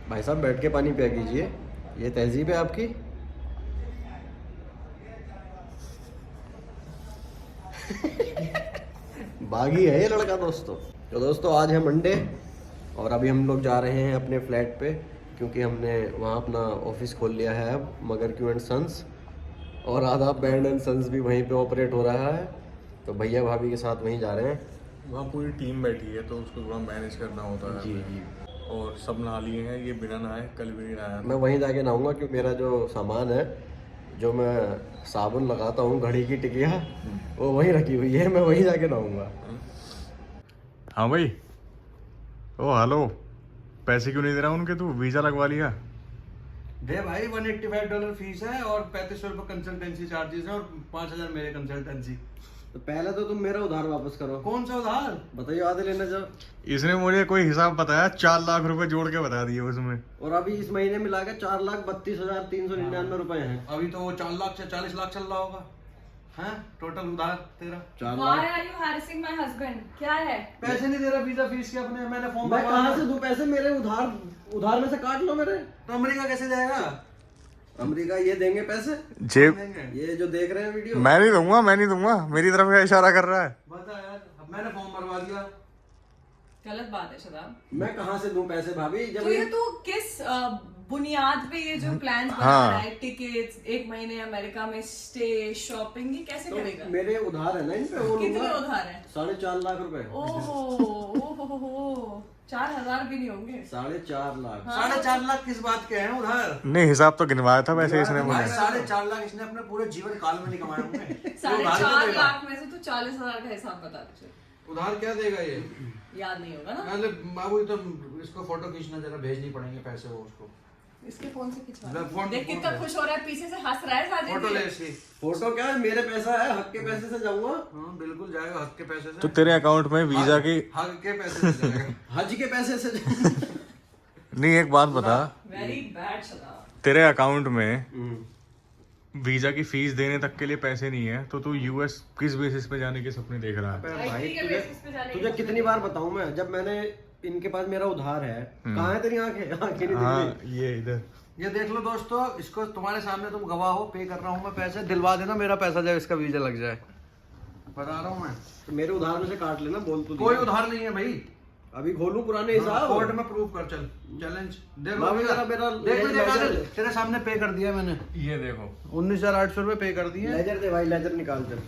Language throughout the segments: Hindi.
भाई साहब बैठ के पानी पिया कीजिए, ये तहजीब है आपकी। बागी है ये लड़का दोस्तों। तो दोस्तों आज है मंडे और अभी हम लोग जा रहे हैं अपने फ्लैट पे, क्योंकि हमने वहाँ अपना ऑफिस खोल लिया है अब, मगर क्यू एंड सन्स, और आधा बैंड एंड सन्स भी वहीं पे ऑपरेट हो रहा है। तो भैया भाभी के साथ वहीं जा रहे हैं। वहाँ पूरी टीम बैठी है तो उसको थोड़ा मैनेज करना होता है। जी जी। और सब नहा लिए हैं, ये बिना नहाए कल भी नहीं नहाया। मैं वहीं जाके नहाऊंगा क्योंकि मेरा जो सामान है, जो मैं साबुन लगाता हूँ, घड़ी की टिकिया, वो वहीं रखी हुई है, मैं वहीं जाके नहाऊंगा। हाँ भाई, ओ हेलो, पैसे क्यों नहीं दे रहा उनके? तू वीज़ा लगवा लिया? दे भाई, $185 फीस है और ₹3500 कंसल्टेंसी चार्जेस है और 5000 मेरे कंसल्टेंसी। तो पहले तो तुम मेरा उधार वापस करो। कौन सा उधार? बताइए, आधे लेना जब। इसने मुझे कोई हिसाब बताया, 4 लाख रुपए जोड़ के बता दिए उसमें। और अभी इस महीने में लाके 4,32,399 रुपए हैं। अभी तो वो 4 लाख से 40 लाख चल रहा होगा। हैं टोटल उधार तेरा 4 Why lakh. are you harassing my husband? क्या है? पैसे नहीं दे रहा वीजा फीस के अपने। मैंने फॉर्म मैं कहाँ से दूं पैसे? मेरे उधार में से काट लो मेरे। तो अमेरिका कैसे जाएगा? अमेरिका ये देंगे पैसे? जेब ये जो देख रहे हैं वीडियो, मैं नहीं दूंगा, मेरी तरफ का इशारा कर रहा है। बता यार, अब मैंने फॉर्म भरवा दिया। गलत बात है शदाब। मैं कहाँ से दूं पैसे भाभी? जब तो ये तू किस बुनियाद पे ये जो प्लान्स बना हाँ। रहा है, टिकट्स, 1 महीने अमेरिका में स्टे, शॉपिंग, ये कैसे करेगा? तो मेरे उधार है ना इन पे, वो कितने लूंगा। उधार है? 4.5 लाख रुपए। ओहो 4000 भी नहीं होंगे। 4.5 लाख। 4.5 लाख किस बात के हैं उधार? नहीं, हिसाब तो गिनवाया था वैसे इसने भाई मुझे। 4.5 लाख इसने अपने पूरे जीवन काल में नहीं कमाए होंगे। 4.5 लाख में से तू 40,000 का हिसाब बता तुझे। उधार क्या देगा ये? याद नहीं होगा ना? अरे बाबू, तो इसको फोटो खींचना जरा भेजनी पड़ेंगे पैसे वो उसको। इसके फोन से खिंचवा। फोन- देख कितना खुश हो रहा है, पीछे से हंस रहा है साजिद। फोटो ले इसकी। फोटो क्या है? मेरे पैसा है, हक के पैसे से जाऊंगा। हाँ बिल्कुल जाएगा, हक के पैसे से। तो तेरे अकाउंट में वीजा की हक के पैसे से जाएगा। हज के पैसे से नहीं, एक बात बता, वेरी बैड शदाब। तेरे अकाउंट में वीजा की फीस देने तक के लिए पैसे नहीं है, तो तू यूएस किस बेसिस पे जाने के सपने देख रहा है? भाई IT के बेसिस पे जाने तुझे की कितनी बार बताऊं मैं, जब मैंने इनके पास मेरा उधार है, कहाँ है तेरी आंखें? आंखें नहीं दिख हाँ, रही। ये इधर ये देख लो दोस्तों, इसको तुम्हारे सामने तुम गवाह हो, पे कर रहा हूँ मैं पैसे, दिलवा देना मेरा पैसा जब इसका वीजा लग जाए। बता रहा हूँ मैं। तो मेरे उधार में से काट लेना, बोल तू कोई दिया। उधार नहीं है भाई। अभी खोलूं पुराने हिसाब? कोर्ट में प्रूव कर, चल चैलेंज देख लो। बाबू मेरा देख लो, लेजर- देखा, तेरे सामने पे कर दिया मैंने। ये देखो, 19,800 रुपए पे कर दिए। लेजर दे भाई, लेजर निकाल चल।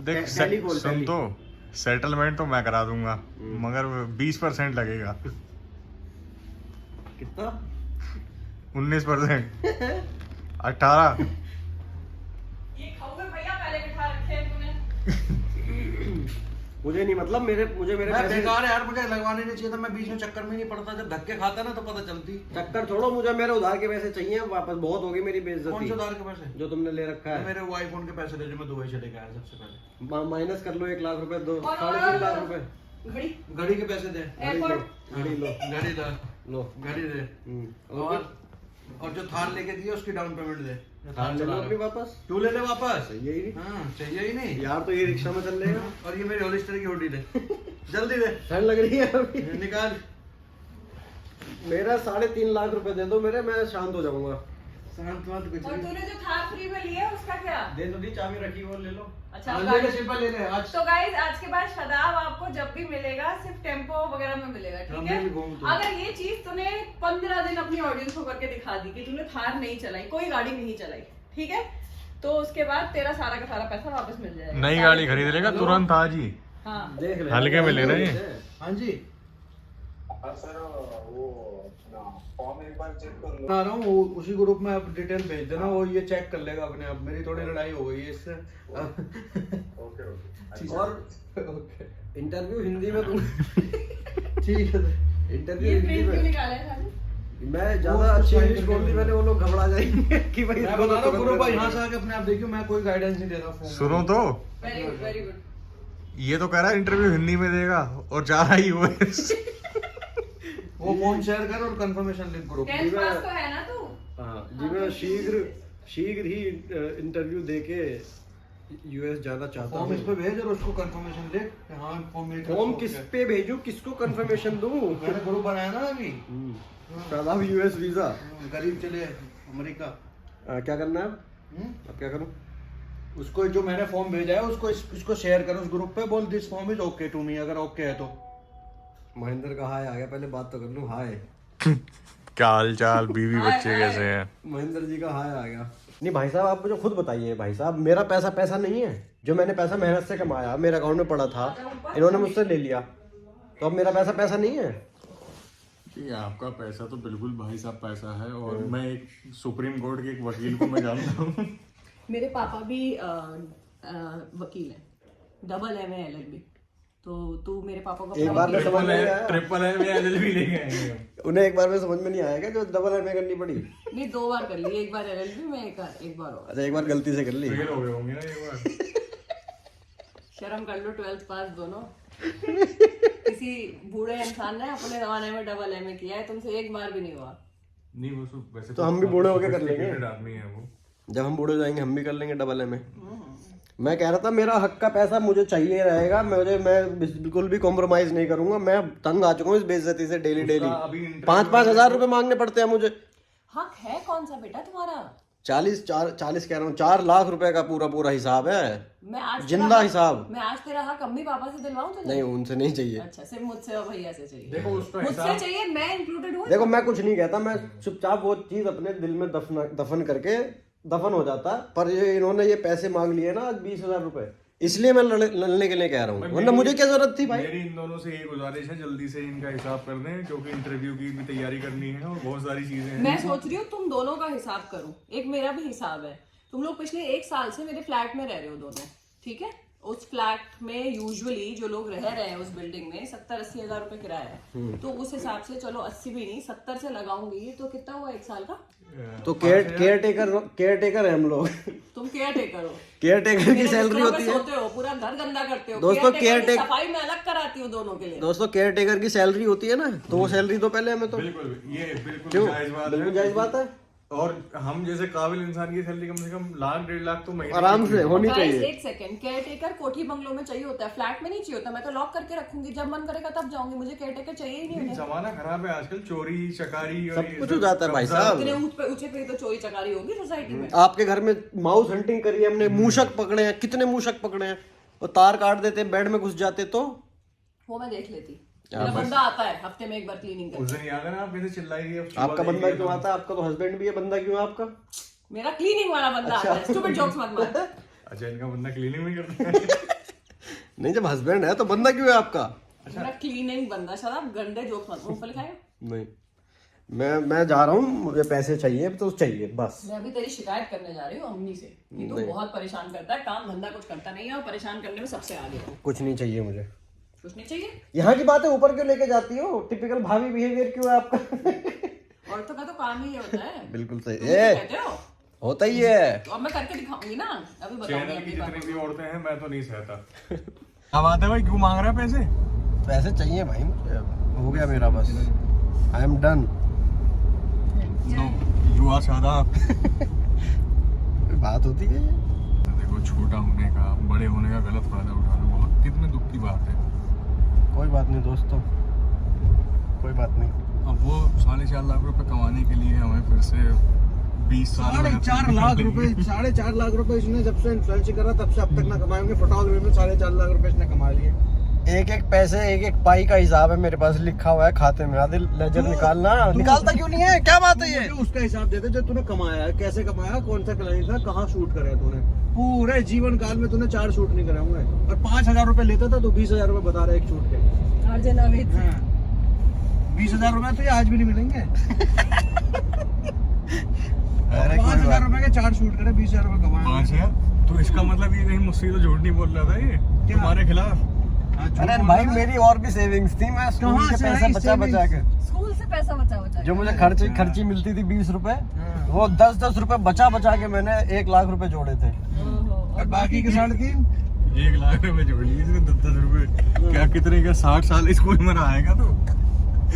देख टैली खोल, सुन टैली। तो, सेटलमेंट तो मैं करा दूंगा, मगर 20% लगेगा। कितना? 19%, 18। ये खाओगे भैया, पहले बिठा रखे हैं तूने। मुझे नहीं मतलब, मेरे मैं पैसे। बेकार है यार, मुझे लगवाने नहीं चाहिए था। मैं बीच में चक्कर में नहीं पड़ता, जब धक्के खाता ना तो पता चलती। चक्कर छोड़ो, मुझे मेरे उधार के पैसे चाहिए वापस। बहुत होगी मेरी कौन से बेइज्जती उधार के पैसे? जो तुमने ले रखा है। मेरे वो आईफोन के पैसे दे जो मैं दुबई से लेके आया सबसे पहले। माइनस कर लो 1 लाख रुपए, और 3.5 लाख रुपए। घड़ी, घड़ी के पैसे दे। एयरपोर्ट। घड़ी लो, घड़ी दे, लो। घड़ी दे। और जो थार लेके दिए उसकी डाउन पेमेंट दे। थार ले लो अपनी वापस। तू ले ले वापस। यही नहीं हाँ चाहिए ही नहीं यार, तो ये रिक्शा में चल लेगा। और ये मेरी होलिस्टर की हुडी दे। जल्दी दे, ठंड लग रही है अभी। निकाल। मेरा 3.5 लाख रुपए दे दो मेरे, मैं शांत हो जाऊंगा। शांत मत कुछ और नहीं। तूने जो थार फ्री में लिया उसका क्या? दे दो दी, चाबी रखी वो ले लो। अच्छा हाँ, ले ले, गाड़ी- सिंपल ले ले आज। तो गाइस, आज के बाद शदाब आपको जब भी मिलेगा सिर्फ टेम्पो वगैरह में मिलेगा, ठीक हम है? भी घूमते हैं। अगर ये चीज तूने 15 दिन अपनी ऑडियंस को करके दिखा दी कि तूने थार नहीं चलाई, कोई गाड़ी नहीं चलाई, ठीक है, तो उसके बाद तेरा सारा का सारा पैसा वापस मिल जाएगा। नई गाड़ी खरीद लेगा तुरंत आज ही। हाँ देख ले, हल्के में ले रहे हैं। हाँ जी, सर वो फॉर्म एक बार चेक कर लो। बता रहा हूँ, वो उसी ग्रुप में आप डिटेल भेज देना, वो ये चेक कर लेगा अपने आप। मेरी थोड़ी लड़ाई हो गई है इससे। Okay okay. और ओके इंटरव्यू हिंदी में दूं। ठीक है। इंटरव्यू ये हिंदी प्रिंट क्यों में। निकाला है साजिद? मैं ज्यादा अच्छी इंग्लिश बोल दी मैंने, वो लोग घबरा जाएंगे कि भाई मैं इसको बता रहा हूँ, तो ग्रुप भाई यहाँ से आके अपने आप देखियो, मैं कोई गाइडेंस नहीं दे रहा फोन। सुनो तो, वेरी गुड वेरी गुड। ये तो कह रहा है इंटरव्यू हिंदी में देगा और जा रहा ही यूएस। वो फॉर्म शेयर कर और कंफर्मेशन लिंक ग्रुप। 10th पास तो है ना तू? हाँ जी, मैं शीघ्र ही इंटरव्यू देके यूएस जाना चाहता फॉर्म इस हूँ। पे भेज और उसको कंफर्मेशन ले कि हाँ फॉर्म मेरे फॉर्म किस पे भेजूं, किसको कंफर्मेशन दूं? मैंने ग्रुप बनाया ना अभी। Shadab US visa. गरीब चले अमेरिका। क्या करना है अब? हम्म? अब क्या करूं? उसको जो मैंने फॉर्म भेजा है उसको इसको शेयर करो उस ग्रुप पे, बोल this form is okay to me, अगर ओके है तो। महेंद्र का हाय आ गया, पहले बात तो कर लूं। हाय क्या हाल चाल, बीवी बच्चे कैसे हैं? महेंद्र जी का हाय आ गया। नहीं भाई साहब, आप मुझे खुद बताइए भाई साहब, मेरा पैसा नहीं है। जो मैंने पैसा मेहनत से कमाया, मेरे अकाउंट में पड़ा था, इन्होंने मुझसे ले लिया, तो अब मेरा पैसा नहीं है। ये आपका पैसा तो बिल्कुल भाई साहब पैसा है, और मैं एक सुप्रीम कोर्ट के एक वकील को मैं जानता हूँ। मेरे पापा भी वकील हैं, डबल एम LLB। तो तू मेरे पापा को एक बार में समझ में नहीं आया, ट्रिपल है में LLB लेके आएंगे। उन्हें एक बार में समझ में नहीं आया क्या जो डबल एमए करनी पड़ी? नहीं, 2 बार कर ली, एक बार LLB में, एक बार और। अच्छा, एक बार गलती से कर ली। फेल हो गए होंगे ना एक बार। शर्म कर लो, 12th पास दोनों। किसी बूढ़े इंसान ने अपने जमाने में डबल एमए किया है, तुमसे एक बार भी नहीं हुआ। नहीं वो वैसे तो हम भी बूढ़े होके कर लेंगे। sophisticated आदमी है वो। जब हम बूढ़े हो जाएंगे हम भी कर लेंगे डबल एमए। मैं कह रहा था मेरा हक का पैसा मुझे चाहिए रहेगा, मैं बिल्कुल भी कॉम्प्रोमाइज नहीं करूंगा। मैं तंग आ चुका हूँ इस बेइज्जती से, डेली अभी 5-5 हजार रुपए मांगने पड़ते हैं मुझे। हक है कौन सा बेटा तुम्हारा? 40 कह रहा हूँ, 4 लाख रुपए का पूरा हिसाब है। मैं आज जिंदा हिसाब। मैं आज तेरा हक अम्मी पापा से दिलवाऊं तुझे? नहीं, उनसे नहीं चाहिए। अच्छा, सिर्फ मुझसे और भैया से चाहिए। देखो उसका मुझसे चाहिए, मैं इंक्लूडेड हूँ। देखो मैं कुछ नहीं कहता, मैं चुपचाप वो चीज अपने दिल में दफन करके दफन हो जाता। पर ये इन्होंने ये पैसे मांग लिए ना आज 20,000 रुपए, इसलिए मैं लड़ने के लिए कह रहा हूँ, वरना मुझे क्या जरूरत थी भाई। मेरी इन दोनों से ये गुजारिश है, जल्दी से इनका हिसाब कर दें, क्योंकि इंटरव्यू की भी तैयारी करनी है और बहुत सारी चीजें हैं। मैं सोच रही हूँ तुम दोनों का हिसाब करूं, एक मेरा भी हिसाब है। तुम लोग पिछले 1 साल से मेरे फ्लैट में रह रहे हो दोनों, ठीक है? उस फ्लैट में यूजुअली जो लोग रह रहे हैं उस बिल्डिंग में 70-80 हजार रुपए किराया है। तो उस हिसाब से चलो 80 भी नहीं 70 से लगाऊंगी, तो कितना हुआ 1 साल का? तो केयर टेकर है हम लोग। तुम केयर टेकर हो, केयर टेकर की सैलरी होती है सोते हो, पूरा घर गंदा करते हो। दोस्तों, केयर टेकर सफाई में अलग कराती हूँ दोनों के लिए। दोस्तों, केयर टेकर की सैलरी होती है ना, तो वो सैलरी दो पहले हमें। तो बिल्कुल ये बिल्कुल क्यों? जायज बात बिल्कुल है। जायज बात है। और हम जैसे काबिल इंसान की सैलरी कम से कम 1-1.5 लाख तो महीने आराम से होनी Guys, चाहिए। एक सेकंड, केयर टेकर कोठी बंगलों में चाहिए होता है, फ्लैट में नहीं चाहिए होता। मैं तो लॉक करके रखूंगी, जब मन करेगा तब जाऊंगी, मुझे केयर टेकर चाहिए ही नहीं उन्हें। जमाना खराब है आजकल, चोरी चकारी और सब ये कुछ हो जाता है भाई साहब। इतने ऊंचे पे तो चोरी चकारी होगी सोसाइटी में। आपके घर में माउस हंटिंग करी है हमने, मूषक पकड़े हैं, कितने मूषक पकड़े हैं। और तार काट देते, बेड में घुस जाते तो वो मैं देख लेती। मेरा बंदा आता है हफ्ते में 1 बार क्लीनिंग उस करने। दिन याद है ना आप कैसे चिल्लाई थी? अब आपका बंदा क्यों आता है? आपका तो हस्बैंड भी है, बंदा क्यों है आपका? मेरा क्लीनिंग वाला बंदा आता है। स्टूपिड जोक्स मत मार। अच्छा, इनका बंदा क्लीनिंग में करता है। नहीं, जब हस्बैंड है तो बंदा क्यों है आपका? मेरा क्लीनिंग बंदा, शायद आप गंदे जोक्स मत मुंह पे लिखाएगा। नहीं, मैं जा रहा हूँ, मुझे पैसे चाहिए तो चाहिए बस। मैं अभी तेरी शिकायत करने जा रही हूँ अम्मी से कि तू बहुत परेशान करता है, काम धंधा कुछ करता नहीं है और परेशान करने में सबसे आगे है। कुछ नहीं चाहिए मुझे। कुछ नहीं चाहिए? यहाँ की बातें ऊपर क्यों लेके जाती हो? टिपिकल भाभी बिहेवियर क्यों है आपका? औरतों का तो काम ही ये होता है। बिल्कुल सही। तुम क्या कहते हो? होता ही है। तो अब मैं करके दिखाऊंगी ना, अभी बताऊंगी चैनल की अम्मी जितनी पापा भी औरतें हैं मैं तो नहीं सहता। क्या बात है भाई, क्यों मांग रहा है पैसे? पैसे चाहिए भाई मुझे, हो गया मेरा बस। I am done. You are Shadab. बात होती है ये। देखो, छोटा होने का बड़े होने का गलत फायदा उठाना बहुत कितने दुख की बात है। कोई बात नहीं दोस्तों, कोई बात नहीं। अब वो 4.5 लाख रुपए कमाने के लिए हमें फिर से 20 साल 4.5 लाख रुपए 4.5 लाख रुपए इसने जब से इन्फ्लुएंसिंग करा तब से अब तक ना कमाए होंगे। फटाल में 4.5 लाख रुपए इसने कमा लिए। एक पैसे, एक पाई का हिसाब है मेरे पास लिखा हुआ है खाते में। आदिल लेजर निकालना। निकालता क्यों नहीं है? क्या बात है ये? मुझे उसका हिसाब देते जो तूने कमाया है, कैसे कमाया, कौन सा क्लाइंट था, कहाँ शूट करे तूने। पूरे जीवन काल में तूने 4 शूट नहीं करे होंगे और 5,000 रुपए लेता था तो 20,000 रुपए बता रहा है एक शूट के। आरजे नाविद। 20,000 रुपए तो ये आज भी नहीं मिलेंगे। अरे 5,000 रुपए के 4 शूट करे, 20,000 रुपए कमाए। 5,000? तो इसका मतलब ये कहीं मुझसे तो झूठ नहीं बोल रहा था ये तुम्हारे खिलाफ? अरे भाई, मेरी और भी सेविंग्स थी। मैं स्कूल कहाँ के से पैसा आई बचा के, स्कूल से पैसा बचा जो मुझे खर्ची मिलती थी 20 रुपए, वो 10-10 रुपए बचा के मैंने 1 लाख रुपए जोड़े थे। और बाकी के 3.5 1 लाख रुपए जोड़ लिए इसने, 10-10 रुपए। क्या कितने का 60 साल स्कूल में रहा है तो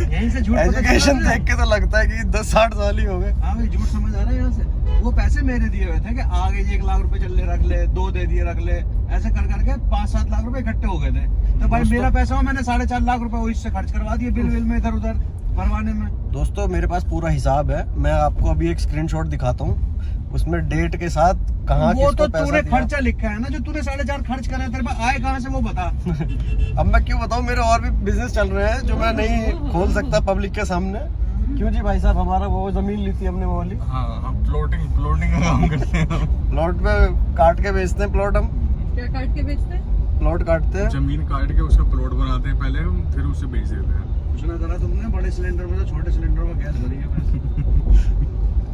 यहीं से झूठ एजुकेशन देख के तो लगता है कि 10-60 साल ही हो गए। हाँ भाई, झूठ समझ आ रहा है यहाँ से। वो पैसे मेरे दिए हुए थे कि आगे 1 लाख रुपए चल ले रख ले, 2 दे दिए रख ले, ऐसे कर करके 5-7 लाख रुपए इकट्ठे हो गए थे। तो भाई मेरा पैसा हो, मैंने 4.5 लाख रुपए वो इससे खर्च करवा दिए बिल विल में इधर उधर भरवाने में। दोस्तों मेरे पास पूरा हिसाब है, मैं आपको अभी एक स्क्रीनशॉट दिखाता हूँ, उसमें डेट के साथ कहाँ वो तो किसको तूने पैसा खर्चा लिखा है ना, जो तूने 4.5 खर्च करा है, तेरे पास आए कहाँ से वो बता। दिया। अब मैं क्यों बताऊँ, मेरे और भी बिजनेस चल रहे हैं जो मैं नहीं खोल सकता पब्लिक के सामने। क्यों जी भाई साहब, हमारा वो जमीन ली थी हमने वो वाली, हाँ हम प्लॉटिंग का काम करते हैं। प्लॉट में काट के बेचते हैं प्लॉट, हम क्या काट के बेचते हैं? प्लॉट काटते हैं। जमीन काट के उसका प्लॉट बनाते हैं पहले हम, फिर उसे बेच देते हैं। कुछ ना करा तुमने, बड़े सिलेंडर में तो छोटे सिलेंडर में गैस भरी है।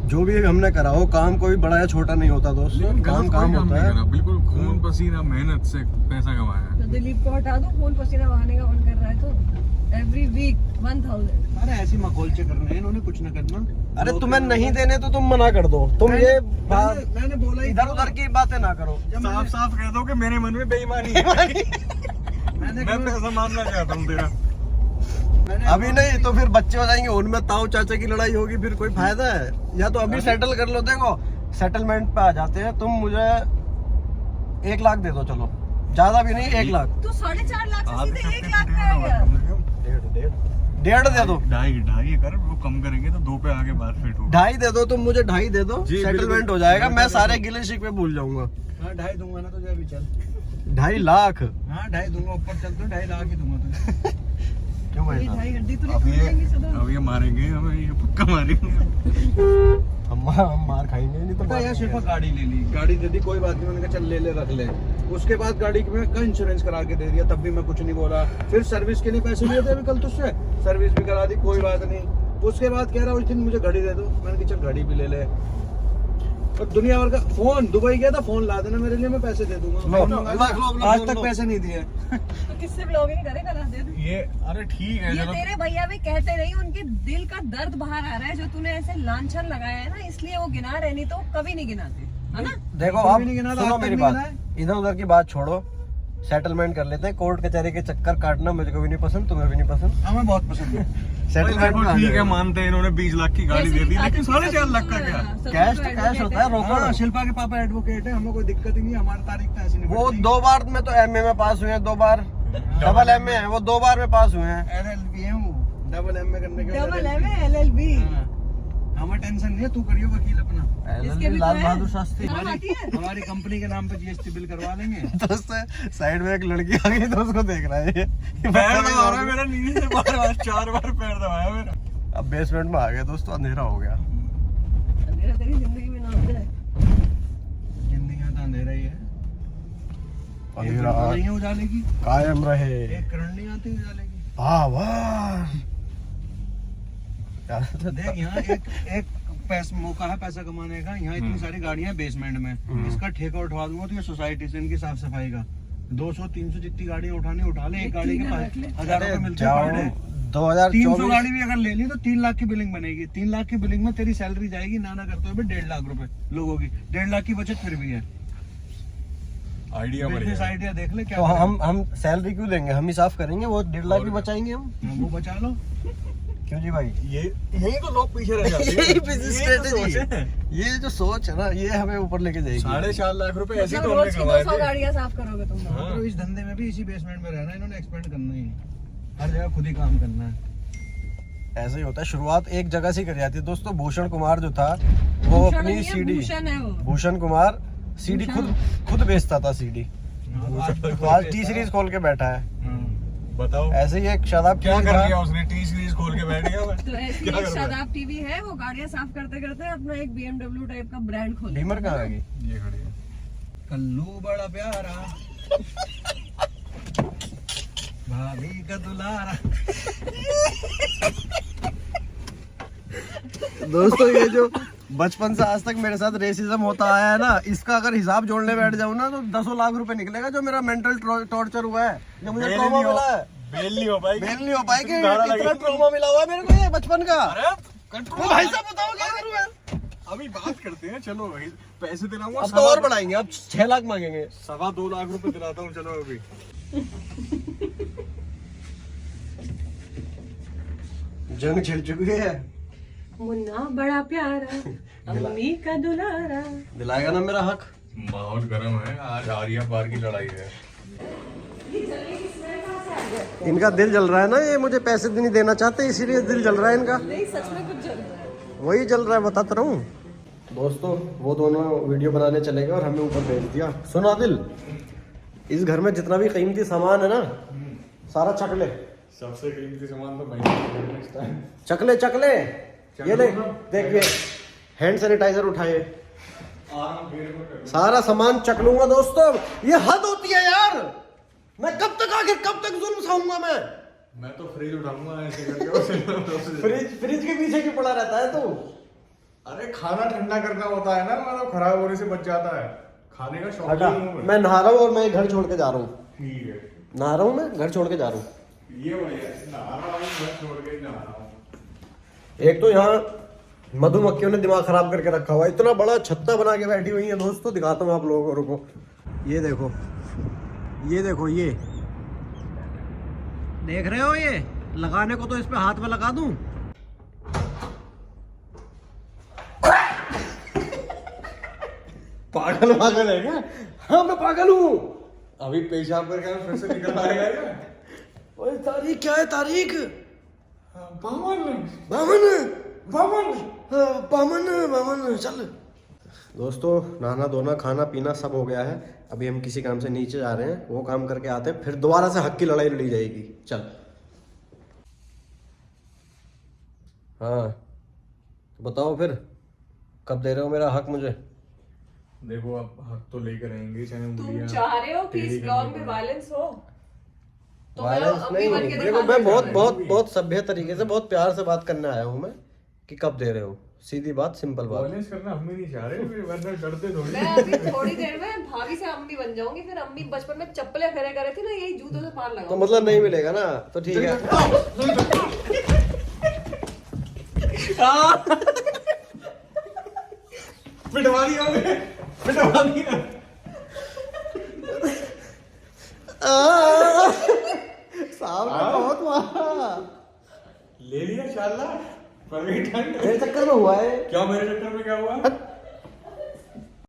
जो भी हमने करा हो काम, कोई बड़ा या छोटा नहीं होता दोस्तों, काम काम होता है। बिल्कुल खून पसीना मेहनत से पैसा कमाया है। तो दिलीप को हटा दो, खून पसीना बहाने का मन कर रहा है तो एवरी वीक 1000। अरे ऐसी मखौलचे करने हैं इन्होंने, कुछ ना करना। अरे तुम्हें नहीं देने तो तुम मना कर दो, तुम ये मैंने बोला ही इधर उधर की बातें ना करो। साफ साफ कह दो कि मेरे मन में बेईमानी है। मैं पैसा मांगना चाहता हूँ तेरा। अभी नहीं तो फिर बच्चे हो जाएंगे, उनमें ताऊ चाचा की लड़ाई होगी, फिर कोई फायदा है? या तो अभी सेटल कर लो। देखो सेटलमेंट पे आ जाते हैं, तुम मुझे 1 लाख दे दो, चलो ज्यादा भी नहीं, 1 लाख। तो 4.5 लाख से सीधे 1 लाख पे आ गया। 1.5 दे दो। ढाई कर, वो कम करेंगे तो 2 पे आगे बात फिट होगी। 2.5 दे दो, तुम मुझे 2.5 दे दो, जी, सेटलमेंट बिल्कुल। हो जाएगा, मैं सारे गिले शिकवे भूल जाऊंगा। हाँ 2.5 दूंगा ना तुझे, अभी चल। 2.5 लाख? हाँ 2.5 दूंगा, ऊपर चल तो 2.5 लाख ही दूंगा तुझे। क्यों भाई ये साहब? 2.5 हड्डी तो अब नहीं ये टूटेंगी सदा। अब ये मारेंगे हमें, ये पक्का मारेंगे। हम मार खाएंगे नहीं तो पता है यार, मार सिर्फ खाएंगे। गाड़ी ले ली, गाड़ी दे दी, कोई बात नहीं, मैंने कहा चल ले ले रख ले। उसके बाद गाड़ी में का इंश्योरेंस करा के दे दिया, तब भी मैं कुछ नहीं बोला। फिर सर्विस के लिए पैसे लिए थे अभी कल तुझसे, सर्विस भी करा दी, कोई बात नहीं। उसके बाद कह रहा उस दिन मुझे घड़ी दे दो, मैंने कहा चल घड़ी भी ले ले। और दुनिया भर का फोन, दुबई गया था, फोन ला देना मेरे लिए, मैं पैसे दे दूंगा। आज तक पैसे नहीं दिए। तो किससे ब्लॉगिंग करेगा ना, दे दो। ये अरे ठीक है ये चलो। तेरे भैया भी कहते रही, उनके दिल का दर्द बाहर आ रहा है, जो तूने ऐसे लांछन लगाया है ना, इसलिए वो गिना रहे, नहीं तो कभी नहीं गिनाते, है ना? देखो कभी आप नहीं गिना था, सुनो आज तक मेरी नहीं बात, गिना है। इधर उधर की बात छोड़ो, सेटलमेंट कर लेते हैं। कोर्ट कचहरी के चक्कर काटना मुझे भी नहीं पसंद, तुम्हें भी नहीं पसंद। हमें बहुत पसंद है। सेटलमेंट में आ ठीक है, जाएगा। मानते हैं इन्होंने 20 लाख की गाड़ी दे दी, लेकिन 4.5 लाख का क्या? कैश तो कैश होता है, रोको। हाँ, शिल्पा के पापा एडवोकेट है, हमें कोई दिक्कत ही नहीं है, हमारी तारीख तो ऐसी नहीं वो बढ़ती। 2 बार में तो एमए में पास हुए हैं, 2 बार डबल एमए है, वो 2 बार में पास हुए हैं। LLB है वो, डबल एम में करने के बाद डबल एम LLB। हाँ। हमें टेंशन नहीं है, तू करियो वकील अपना। इसके भी लाल तो है। बहादुर शास्त्री। हाँ, आती है। हमारी कंपनी के नाम पे GST बिल करवा लेंगे। दोस्त साइड में एक लड़की आ गई तो उसको देख रहा है ये। पैर दबा रहा है मेरा, नीचे से बार 4 बार पैर दबाया मेरा। अब बेसमेंट में आ गए दोस्तों, अंधेरा हो गया। अंधेरा तेरी जिंदगी में ना हो जाए। जिंदगी में तो अंधेरा ही है। अंधेरा एक नहीं है उजाले की, कायम रहे। एक करण नहीं आती उजाले की। आवाज देख यहाँ एक मौका है पैसा कमाने का। यहाँ इतनी सारी गाड़ियां हैं बेसमेंट में, इसका ठेका उठवा दूंगा तो ये सोसाइटी से, इनकी साफ सफाई का 200-300 जितनी गाड़ियां उठाने उठा ले। एक गाड़ी के 1000 रुपए मिलते हैं पर डे। 2024 300 गाड़ी भी अगर ले ली तो 3 लाख की बिलिंग बनेगी। 3 लाख की बिलिंग में तेरी सैलरी जाएगी ना करते हुए 1.5 लाख रुपए लोगों की। 1.5 लाख की बचत फिर भी है। आइडिया बिजनेस बढ़िया। आइडिया देख ले क्या तो करें। हम सैलरी क्यों देंगे, हम ही साफ करेंगे, वो 1.5 लाख भी बचाएंगे हम। वो बचा लो। क्यों जी भाई? ये यही तो लोग पीछे रह जाते हैं। यही business यही तो strategy सोच है। ये जो सोच है ना, ये हमें ऊपर लेके जाएगी। 4.5 लाख रुपए ऐसे मतलब तो रोज हमने की कमाए 200 थे। गाड़ियां साफ करोगे तुम लोग। हाँ। तो इस धंधे में भी इसी बेसमेंट में रहना, इन्होंने एक्सपेंड करना ही नहीं, हर जगह खुद ही काम करना है। ऐसे ही होता है, शुरुआत एक जगह से ही कर जाती है दोस्तों। भूषण कुमार जो था वो भूषण अपनी नहीं है, सीडी, भूषण है वो। भूषण कुमार सीडी खुद बेचता था सीडी। तो आज टी सीरीज खोल के बैठा है। बताओ ऐसे ही एक शादाब क्या TV कर था। लिया उसने, टी सीरीज खोल के बैठ गया मैं। तो ऐसी क्या एक कर रहा है? शादाब टीवी है, वो गाड़ियां साफ करते करते अपना एक BMW टाइप का ब्रांड खोल। बीमर कहाँ आ गई? ये खड़ी है। कल्लू बड़ा प्यारा, भाभी का दुलारा। दोस्तों ये जो बचपन से आज तक मेरे साथ रेसिज्म होता आया है ना, इसका अगर हिसाब जोड़ने बैठ जाऊं ना तो 10 लाख रुपए निकलेगा जो मेरा मेंटल टॉर्चर हुआ है, जो मुझे ट्रॉमा मिला है। बेल नहीं हो पाएगी। बेल नहीं हो पाएगी, धारा इतना लगेगी। ट्रॉमा मिला हुआ है मेरे को ये बचपन का। अरे तो कंट्रोल भाई साहब बताओ क्या करूं मैं? अभी बात करते हैं, चलो भाई पैसे दिलाऊंगा। अब तो और बढ़ाएंगे, अब 6 लाख मांगेंगे। 2.25 लाख रुपए दिलाता हूँ, चलो अभी। जंग छिड़ चुकी है, मुन्ना बड़ा प्यारा, अम्मी का दुलारा। दिलाएगा ना मेरा हक? बहुत गर्म है आज, आरिया पार की लड़ाई है। इनका दिल जल रहा है ना, ये मुझे पैसे नहीं देना चाहते इसीलिए दिल जल रहा है इनका। नहीं, सच में कुछ जल रहा है। वही जल रहा है, बताता रहूं। दोस्तों वो दोनों वीडियो बनाने चले गए और हमें ऊपर भेज दिया। सुना दिल, इस घर में जितना भी कीमती सामान है ना सारा चक ले। सबसे कीमती सामान तो मैं चकले चकले, ये देख देख ये हैंड सैनिटाइजर उठाए, सारा सामान चक लूंगा। दोस्तों ये हद होती है यार, मैं कब तक आखिर कब तक जुल्म सहाऊंगा मैं तो फ्रिज उठाऊंगा ऐसे करके। फ्रिज के पीछे क्यों पड़ा रहता है तू? अरे खाना ठंडा करना होता है ना, मतलब खराब होने से बच जाता है। खाने का शौक हटा, नहीं हूं मैं नहा रहा हूँ और मैं घर छोड़ के जा रहा हूँ। ठीक है, नहा रहा हूँ, मैं घर छोड़ के जा रहा हूँ। ये बढ़िया है, नहा रहा हूं, घर छोड़ के ही नहा रहा हूं। एक तो यहाँ मधुमक्खियों ने दिमाग खराब करके रखा हुआ है, इतना बड़ा छत्ता बना के बैठी हुई है। दोस्तों दिखाता हूँ आप लोगों को, ये देखो, ये देखो, ये देख रहे हो? ये लगाने को तो इस पे हाथ में लगा दूं। पागल पागल है क्या? हाँ मैं पागल हूँ। अभी पेशाब करके फिर से निकल आएगा क्या? ओए तारीख क्या है? तारीख बामन बामन बामन बामन बामन चल। दोस्तों नहाना धोना खाना पीना सब हो गया है, अभी हम किसी काम से नीचे जा रहे हैं, वो काम करके आते हैं, फिर दोबारा से हक की लड़ाई लड़ी जाएगी। चल। हाँ तो बताओ फिर कब दे रहे हो मेरा हक मुझे? देखो आप हक तो लेकर रहेंगे, चाहे तुम उंगलियां चाह रहे हो कि इस टेढ़ी ब्लॉग करनी में पड़े। वायलेंस हो तो मैं वायलेंस अम्मी नहीं, बन के देखो दिखाना मैं बहुत चाह रही हूँ। बहुत बहुत सभ्य तरीके से बहुत प्यार से बात करने आया हूँ मैं, कि कब दे रहे हो, सीधी बात, सिंपल बात। वायलेंस करना हम भी नहीं चाह रहे, वरना डरते थोड़ी। मैं अभी थोड़ी देर में भाभी से अम्मी बन जाऊंगी, फिर अम्मी बचपन में चप्पलें फेरे करे थी ना, यही जूतों से पार लगा। तो मतलब नहीं मिलेगा ना, तो ठीक है। पिटवा दिया हमें, पिटवा दिया। साहब ने बहुत मारा। ले लिया शाला, पर गई ठंड। मेरे चक्कर में हुआ है। क्या मेरे चक्कर में क्या हुआ?